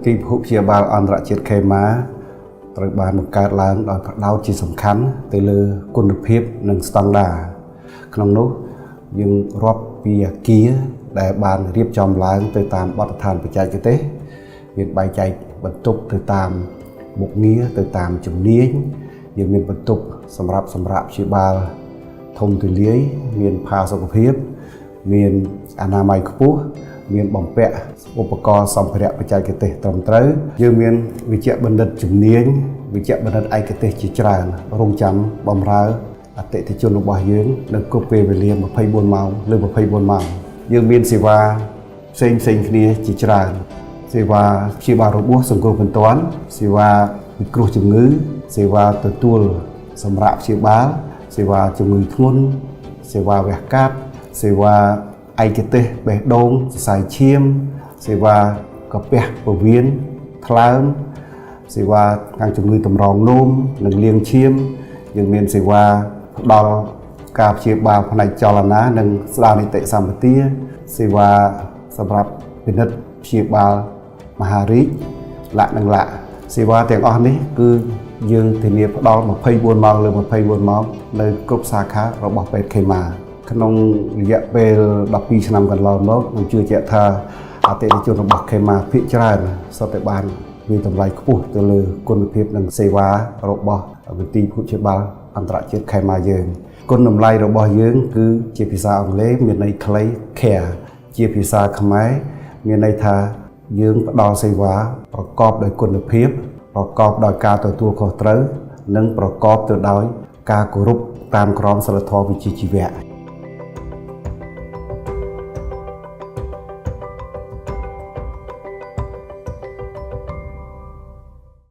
ទីភពជាបាលអន្តរជាតិខេមាត្រូវបានបង្កើតឡើងដោយផ្ដោតជាសំខាន់ទៅលើគុណភាពនិងស្តង់ដារក្នុងនោះយើងរាប់ពីអគារដែលបានរៀបចំឡើងទៅតាមបទដ្ឋានបច្ចេកទេសមានបែងចែកបន្ទប់ទៅតាមមុខងារទៅតាមជំនាញយើងមានបន្ទប់សម្រាប់ព្យាបាលធំទូលាយមានផាសុកភាពមានអនាម័យខ្ពស់មានបំពាក់ឧបករណ៍សម្ភារៈបច្ចេកទេសត្រឹមត្រូវយើងមានវិជ្ជបណ្ឌិតជំនាញវិជ្ជបណ្ឌិតឯកទេសជាច្រើនរងចាំបម្រើអតិថិជនរបស់យើងនៅគ្រប់ពេលវេលា24ម៉ោងលើ24ម៉ោងយើងមានសេវាផ្សេងគ្នាជាច្រើនសេវាព្យាបាលរបួសសង្គ្រោះបន្ទាន់សេវាពិគ្រោះជំងឺសេវាទទួលសម្រាប់ព្យាបាលសេវាជំងឺធ្ងន់សេវាវះកាត់សេវាឯកទេសបេះដូងសរសៃឈាមសេវាកាពះពោះវៀនថ្លើមសេវាខាងជំងឺតម្រងនោមនិងលាងឈាមយើងមានសេវាផ្ដល់ការព្យាបាលផ្នែកចលនានិងស្ដារនីតិសម្បទាសេវាសម្រាប់ពិនិត្យព្យាបាលមហារីកលក្ខណៈ សេវាទាំងអស់នេះគឺយើងធានាផ្ដល់24ម៉ោងលើ24ម៉ោងនៅគ្រប់សាខារបស់ពេទ្យខេមាក្នុងរយៈពេល12ឆ្នាំកន្លងមកខ្ញុំជឿជាក់ថាអតិថិជនរបស់ខេមាភាគច្រើនសុទ្ធតែបានមានតម្លៃខ្ពស់ទៅលើគុណភាពនិងសេវារបស់វិទ្យាភូព្យាបាលអន្តរជាតិខេមាយើងគុណតម្លៃរបស់យើងគឺជាភាសាអង់គ្លេសមានន័យខ្លី care ជាភាសាខ្មែរមានន័យថាយើងផ្ដល់សេវាប្រកបដោយគុណភាពប្រកបដោយការទទួលខុសត្រូវនិងប្រកបទៅដោយការគោរពតាមក្រមសីលធម៌វិជ្ជាជីវៈ